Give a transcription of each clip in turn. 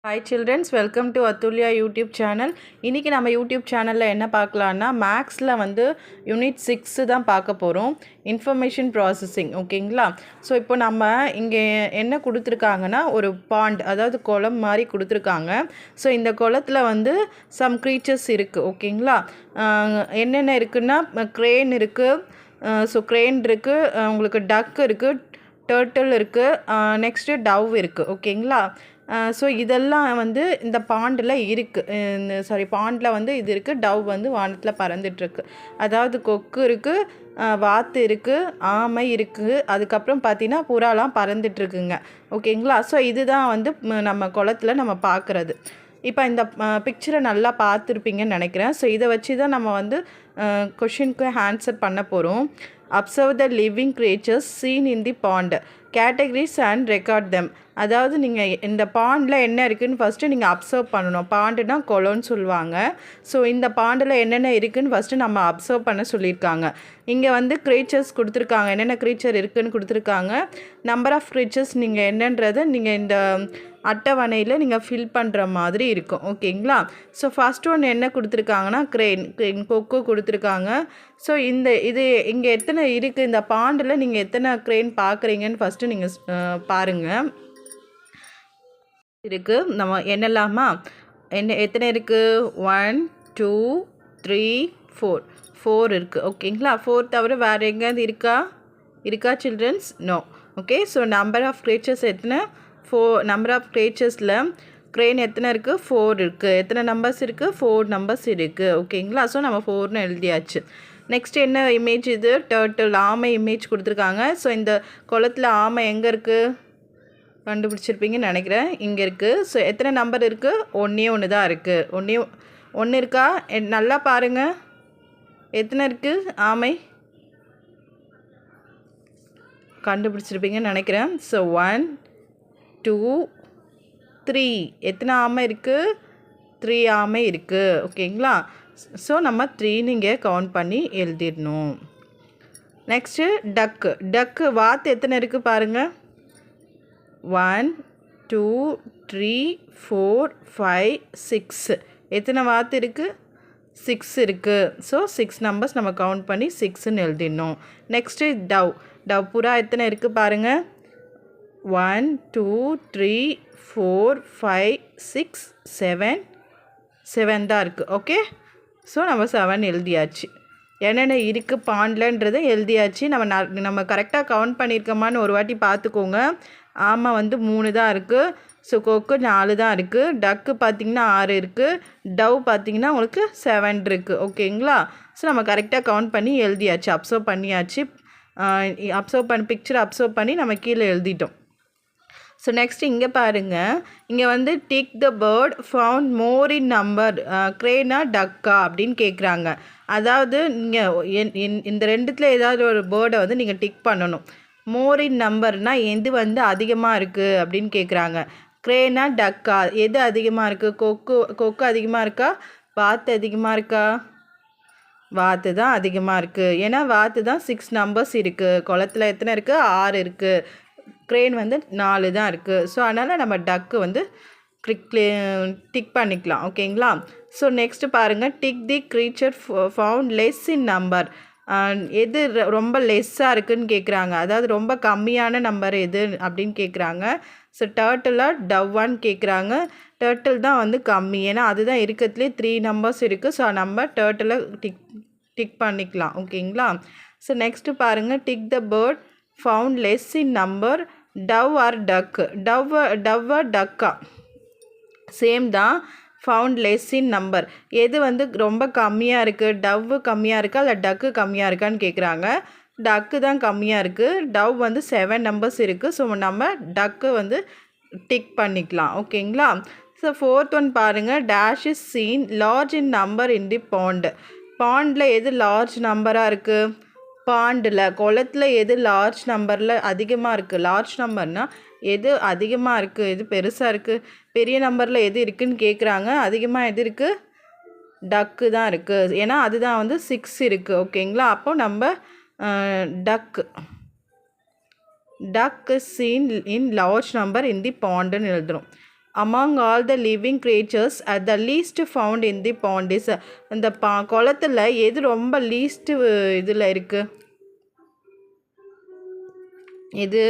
Hi childrens, welcome to Atulya YouTube channel. இன்றைக்கி நம்ம YouTube சேனலில் என்ன பார்க்கலான்னா மேக்ஸில் வந்து யூனிட் 6 தான் பார்க்க போகிறோம். இன்ஃபர்மேஷன் ப்ராசஸிங், ஓகேங்களா? ஸோ இப்போ நம்ம இங்கே என்ன கொடுத்துருக்காங்கன்னா ஒரு பாண்ட், அதாவது குளம் மாதிரி கொடுத்துருக்காங்க. ஸோ இந்த குளத்தில் வந்து சம் க்ரீச்சர்ஸ் இருக்குது, ஓகேங்களா? என்னென்ன இருக்குன்னா க்ரேன் இருக்குது, ஸோ க்ரேன் இருக்குது, உங்களுக்கு டக் இருக்குது, டர்ட்டில் இருக்குது, நெக்ஸ்ட்டு டவ் இருக்குது, ஓகேங்களா? ஸோ இதெல்லாம் வந்து இந்த பாண்டில் இருக்குது. இந்த பாண்டில் வந்து இது இருக்குது. டவ் வந்து வானத்தில் பறந்துட்டுருக்கு. அதாவது கொக்கு இருக்குது, வாத்து இருக்குது, ஆமை இருக்குது, அதுக்கப்புறம் பார்த்திங்கன்னா புறாலாம் பறந்துட்டுருக்குங்க, ஓகேங்களா? ஸோ இதுதான் வந்து நம்ம குளத்தில் நம்ம பார்க்குறது. இப்போ இந்த பிக்சரை நல்லா பார்த்துருப்பீங்கன்னு நினைக்கிறேன். ஸோ இதை வச்சு தான் நம்ம வந்து கொஷினுக்கு ஆன்சர் பண்ண போகிறோம். Observe the living creatures seen in the pond, categorise and record them. அதாவது நீங்கள் இந்த பாண்டில் என்ன இருக்குதுன்னு ஃபஸ்ட்டு நீங்கள் அப்சர்வ் பண்ணணும். பாண்டுனா குளம்னு சொல்லுவாங்க. ஸோ இந்த பாண்டில் என்னென்ன இருக்குதுன்னு ஃபஸ்ட்டு நம்ம அப்சர்வ் பண்ண சொல்லியிருக்காங்க. இங்கே வந்து க்ரீச்சர்ஸ் கொடுத்துருக்காங்க, என்னென்ன க்ரீச்சர் இருக்குதுன்னு கொடுத்துருக்காங்க. நம்பர் ஆஃப் க்ரீச்சர்ஸ் நீங்கள் என்னன்றதை நீங்கள் இந்த அட்டவணையில் நீங்கள் ஃபில் பண்ணுற மாதிரி இருக்கும், ஓகேங்களா? ஸோ ஃபஸ்ட் ஒன்று என்ன கொடுத்துருக்காங்கன்னா க்ரெயின் கொக்கு கொடுத்துருக்காங்க. ஸோ இது இங்கே எத்தனை இருக்குது, இந்த பாண்டில் நீங்கள் எத்தனை க்ரெயின் பார்க்குறீங்கன்னு ஃபஸ்ட்டு நீங்கள் பாருங்கள். இருக்குது நம்ம என்னலாமா எத்தனை இருக்குது? 1 2 3 4 இருக்குது, ஓகேங்களா? 4 தவிர வேறு எங்கேயாவது இருக்கா childrens? No. Okay, so number of creatures எத்தனை? 4. நம்பர் ஆஃப் க்ரீச்சர்ஸில் க்ரெயின் எத்தனை இருக்குது? 4 இருக்குது. எத்தனை நம்பர்ஸ் இருக்குது? 4 நம்பர்ஸ் இருக்குது, ஓகேங்களா? ஸோ நம்ம 4ன்னு எழுதியாச்சு. நெக்ஸ்ட் என்ன இமேஜ்? இது டர்ட்டில், ஆமை இமேஜ் கொடுத்துருக்காங்க. ஸோ இந்த குளத்தில் ஆமை எங்கே இருக்குது கண்டுபிடிச்சிருப்பீங்கன்னு நினைக்கிறேன். இங்கே இருக்குது. ஸோ எத்தனை நம்பர் இருக்குது? ஒன்று தான் இருக்குது. ஒன்று இருக்கா? நல்லா பாருங்கள், எத்தனை இருக்குது ஆமை கண்டுபிடிச்சிருப்பீங்கன்னு நினைக்கிறேன். ஸோ 1 2 3. எத்தனை ஆமை இருக்குது? 3 ஆமை இருக்குது, ஓகேங்களா? ஸோ நம்ம 3ன்னு இங்கே கவுண்ட் பண்ணி எழுதிடணும். நெக்ஸ்ட்டு டக்கு வாத்து எத்தனை இருக்குது பாருங்கள். 1 2 3 4 5 6. எத்தனை வாத்து இருக்குது? 6 இருக்குது. ஸோ 6 நம்பர்ஸ் நம்ம கவுண்ட் பண்ணி 6ன்னு எழுதிடணும். நெக்ஸ்ட்டு டவ் புறா எத்தனை இருக்குது பாருங்கள். 1 2 3 4 5 6 7 தான் இருக்குது, ஓகே? ஸோ நம்ம 7 எழுதியாச்சு. என்னென்ன இருக்குது பாண்ட்லன்றதை எழுதியாச்சு. நம்ம கரெக்டாக கவுண்ட் பண்ணியிருக்கோமான்னு ஒரு வாட்டி பார்த்துக்கோங்க. ஆமை வந்து 3 தான் இருக்குது. ஸோ கொக்கு 4 தான் இருக்குது. டக்கு பார்த்திங்கன்னா 6 இருக்குது. டவ் பார்த்திங்கன்னா உங்களுக்கு 7 இருக்குது, ஓகேங்களா? ஸோ நம்ம கரெக்டாக கவுண்ட் பண்ணி எழுதியாச்சு, அப்சர்வ் பண்ணியாச்சு. பிக்சர் அப்சர்வ் பண்ணி நம்ம கீழே எழுதிட்டோம். ஸோ நெக்ஸ்ட் இங்கே பாருங்கள். இங்கே வந்து tick the bird found more in number, க்ரேனா டக்கா அப்படின்னு கேட்குறாங்க. அதாவது நீங்கள் இந்த ரெண்டுத்தில் ஏதாவது ஒரு பேர்டை வந்து நீங்கள் டிக் பண்ணணும். மோர் இன் நம்பர்னால் எது வந்து அதிகமாக இருக்குது அப்படின்னு கேட்குறாங்க. க்ரேனா டக்கா எது அதிகமாக இருக்குது? கொக்கு அதிகமாக இருக்கா? வாத்து அதிகமாக இருக்கா? வாத்து தான் அதிகமாக இருக்குது. ஏன்னா வாத்து தான் 6 நம்பர்ஸ் இருக்குது. குளத்தில் எத்தனை இருக்குது? 6 இருக்குது. க்ரேன் வந்து 4 தான் இருக்குது. ஸோ அதனால் நம்ம டக்கு வந்து டிக் பண்ணிக்கலாம், ஓகேங்களா? ஸோ நெக்ஸ்ட்டு பாருங்கள். Tick the creature found less in number, எது ரொம்ப லெஸ்ஸாக இருக்குதுன்னு கேட்குறாங்க. அதாவது ரொம்ப கம்மியான நம்பர் எது அப்படின்னு கேட்குறாங்க. ஸோ டர்ட்டிலாக டவ்வான்னு கேட்குறாங்க. டர்ட்டில் தான் வந்து கம்மி, ஏன்னா அதுதான் இருக்கிறதுலே 3 நம்பர்ஸ் இருக்குது. ஸோ நம்ம டர்ட்டிலை டிக் பண்ணிக்கலாம், ஓகேங்களா? ஸோ நெக்ஸ்ட்டு பாருங்கள். Tick the bird found less in number, dove or duck. டவ்வா டக்கா சேம் தான். ஃபவுண்ட் லெஸ் இன் நம்பர் எது வந்து ரொம்ப கம்மியாக இருக்குது? டவ்வு கம்மியாக இருக்கா இல்லை டக்கு கம்மியாக இருக்கான்னு கேட்குறாங்க. டக்கு தான் கம்மியாக இருக்குது. டவ் வந்து 7 நம்பர்ஸ் இருக்குது. ஸோ நம்ம டக்கு வந்து டிக் பண்ணிக்கலாம், ஓகேங்களா? ஸோ 4th ஒன் பாருங்கள். Dash is seen large in number in the பாண்டில் எது லார்ஜ் நம்பராக இருக்குது? பாண்டில், குளத்தில் எது லார்ஜ் நம்பரில் அதிகமாக இருக்குது? லார்ஜ் நம்பர்னால் எது அதிகமாக இருக்குது, எது பெருசாக இருக்குது? பெரிய நம்பரில் எது இருக்குதுன்னு கேட்குறாங்க. அதிகமாக எது இருக்குது? டக்கு தான் இருக்குது. ஏன்னா அதுதான் வந்து 6 இருக்குது, ஓகேங்களா? அப்போ நம்ம duck is seen in large number in the பாண்டுன்னு எழுதுகிறோம். among all the living creatures at the least found in the pond is இந்த குளத்தில் எது ரொம்ப லீஸ்ட் இதில் இருக்குது? இது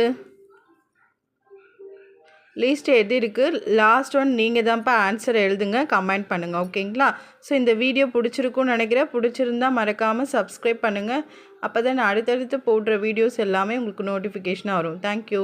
லீஸ்ட் எது இருக்குது? லாஸ்ட் ஒன் நீங்கள் தான்ப்பா ஆன்சர் எழுதுங்க, கமெண்ட் பண்ணுங்கள். ஓகேங்களா? ஸோ இந்த வீடியோ பிடிச்சிருக்குன்னு நினைக்கிறேன். பிடிச்சிருந்தா மறக்காமல் சப்ஸ்கிரைப் பண்ணுங்கள். அப்போ தான் நான் அடுத்தடுத்து போடுற வீடியோஸ் எல்லாமே உங்களுக்கு நோட்டிஃபிகேஷனாக வரும். தேங்க்யூ.